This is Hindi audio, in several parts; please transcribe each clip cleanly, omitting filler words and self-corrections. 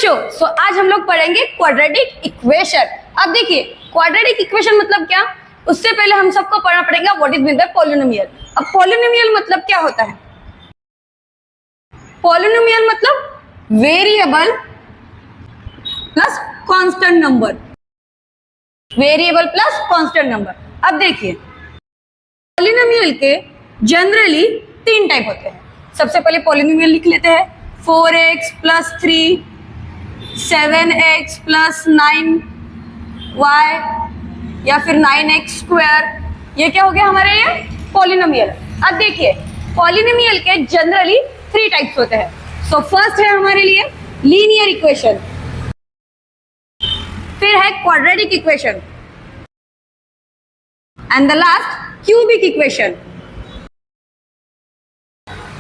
बच्चों आज हम लोग पढ़ेंगे क्वाड्रेटिक इक्वेशन। अब देखिए क्वाड्रेटिक इक्वेशन मतलब क्या, उससे पहले हम सबको पढ़ना पड़ेगा what is mean by polynomial. अब पॉलिनोमियल मतलब क्या होता है? पॉलिनोमियल मतलब variable plus constant number, variable plus constant number. अब देखिए पॉलिनोमियल के जनरली तीन टाइप होते हैं। सबसे पहले पॉलिनोमियल लिख लेते हैं 4x + 3, 7x + 9y या फिर 9x²। ये क्या हो गया हमारे ये पॉलिनोमियल। अब देखिए पॉलिनोमियल के जनरली थ्री टाइप्स होते हैं। सो फर्स्ट है हमारे लिए लीनियर इक्वेशन, फिर है quadratic equation and the last cubic equation.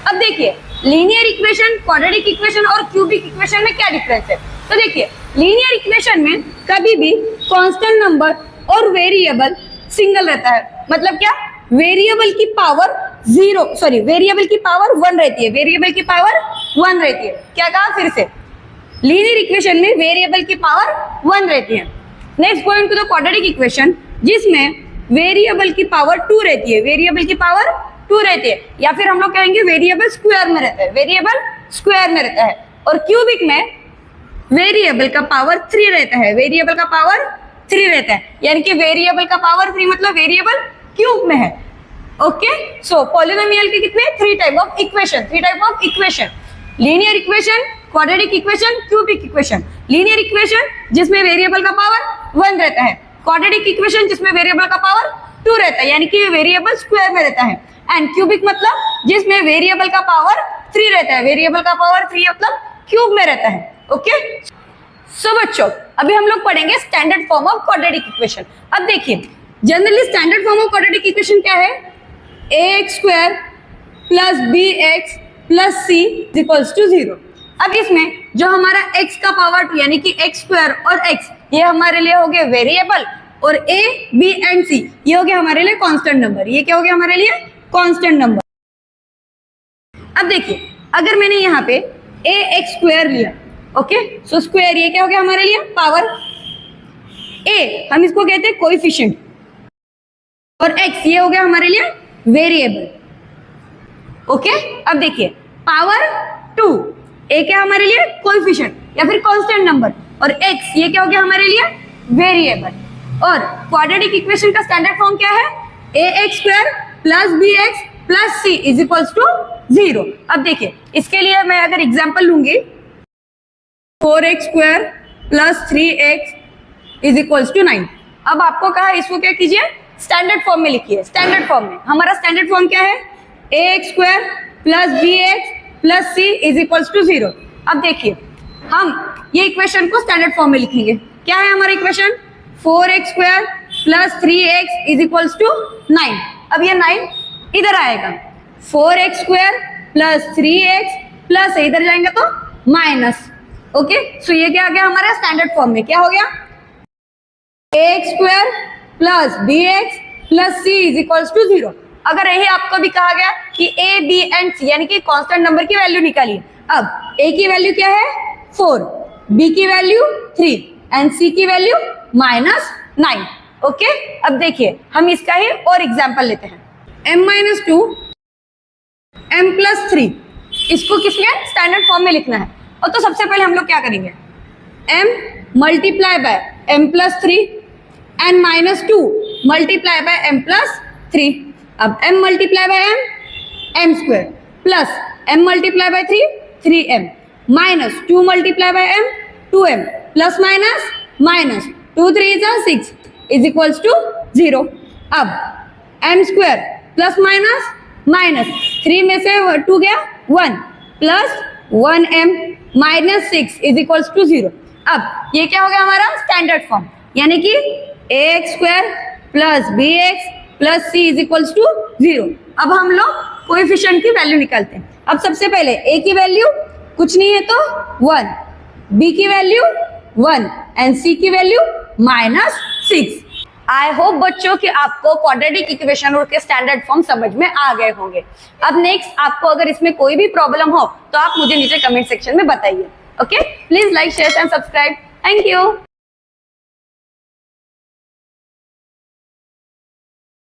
अब देखिए लीनियर इक्वेशन, क्वाड्रेटिक इक्वेशन और क्यूबिक इक्वेशन में क्या डिफरेंस है। तो देखिए लीनियर इक्वेशन में कभी भी कांस्टेंट नंबर और वेरिएबल सिंगल रहता है। मतलब क्या, वेरिएबल की पावर वेरिएबल की पावर 1 रहती है, वेरिएबल की पावर 1 रहती है। क्या कहा फिर से, लीनियर इक्वेशन में वेरिएबल की पावर 1 रहती है। Next going to the quadratic equation जिसमें वेरिएबल की पावर 2 रहती है, वेरिएबल की पावर 2 रहती है, या फिर हम लोग कहेंगे वेरिएबल स्क्वायर में रहता है, वेरिएबल स्क्वायर में रहता है। और क्यूबिक में वेरिएबल का पावर 3 रहता है, वेरिएबल का पावर 3 रहता है, यानी कि वेरिएबल का पावर 3 मतलब वेरिएबल क्यूब में है। ओके, सो पॉलिनोमियल के कितने three type of equation, linear equation, quadratic equation, cubic equation. Linear equation जिसमें वेरिएबल का पावर 1 रहता है, क्वाड्रेटिक इक्वेशन जिसमें वेरिएबल का पावर 2 रहता है, यानी कि वेरिएबल स्क्वायर में रहता है, एंड क्यूबिक मतलब जिसमें वेरिएबल का पावर 3 रहता है, वेरिएबल का पावर 3 मतलब क्यूब में रहता है। ओके, सो बच्चों अभी हम लोग पढ़ेंगे standard form of quadratic equation. अब देखिए generally standard form of quadratic equation क्या है, ax² + bx + c = 0। अब इसमें जो हमारा x का पावर 2 यानी कि x² और x ये हमारे लिए हो गए वेरिएबल, और a, b एंड c ये हो गया हमारे लिए कांस्टेंट नंबर। ये क्या हो गया हमारे लिए कांस्टेंट नंबर। अब देखिए अगर मैंने यहाँ पे ax² लिया, ओके, सो स्क्वायर ये क्या हो गया हमारे लिए पावर, a हम इसको कहते हैं कोएफिशिएंट, और x ये हो गया हमारे लिए वेरिएबल। ओके, अब देखिए पावर 2 a क्या हमारे लिए कोएफिशिएंट या फिर कांस्टेंट नंबर, और x ये क्या हो गया हमारे लिए वेरिएबल। और क्वाड्रेटिक इक्वेशन का स्टैंडर्ड फॉर्म क्या है, ax² + bx + c = 0। अब देखिए इसके लिए मैं अगर एग्जांपल लूंगी 4x² + 3x = 9। अब आपको कहा इसको क्या कीजिए, स्टैंडर्ड फॉर्म में लिखिए। स्टैंडर्ड फॉर्म में हमारा स्टैंडर्ड फॉर्म क्या है, ax² + bx + c = 0। अब देखिए हम ये इक्वेशन को स्टैंडर्ड फॉर्म में लिखेंगे। क्या है हमारा इक्वेशन, 4x² + 3x = 9। अब ये 9 इधर आएगा, 4x² + 3x प्लस इधर जाएंगे तो माइनस। ओके, सो ये क्या आ गया हमारा स्टैंडर्ड फॉर्म में, क्या हो गया, ax² + bx + c = 0। अगर यही आपको भी कहा गया कि a, b एंड c यानी कि कांस्टेंट नंबर की वैल्यू निकालिए। अब a की वैल्यू क्या है 4, b की वैल्यू 3 एंड c की वैल्यू -9। ओके, अब देखिए हम इसका ही और एग्जांपल लेते हैं, m-2 m + 3, इसको किसमें स्टैंडर्ड फॉर्म में लिखना है। और तो सबसे पहले हम लोग क्या करेंगे, m × m + 3 एंड -2 × m + 3। अब m × m m² plus m × 3 3m -2 × m 2m plus minus 2 3 6 = 0। अब m² प्लस माइनस 3 में से 2 गया 1 प्लस 1m -6 = 0। अब ये क्या हो गया हमारा स्टैंडर्ड फॉर्म, यानी कि ax² + bx + c = 0। अब हम लोग कोएफिशिएंट की वैल्यू निकालते हैं। अब सबसे पहले a की वैल्यू कुछ नहीं है तो 1, b की वैल्यू 1 एंड c की वैल्यू -6। आई होप बच्चों कि आपको क्वाड्रेटिक इक्वेशन और के स्टैंडर्ड फॉर्म समझ में आ गए होंगे। अब नेक्स्ट आपको अगर इसमें कोई भी प्रॉब्लम हो तो आप मुझे नीचे कमेंट सेक्शन में बताइए। Okay, please like, share and subscribe. Thank you.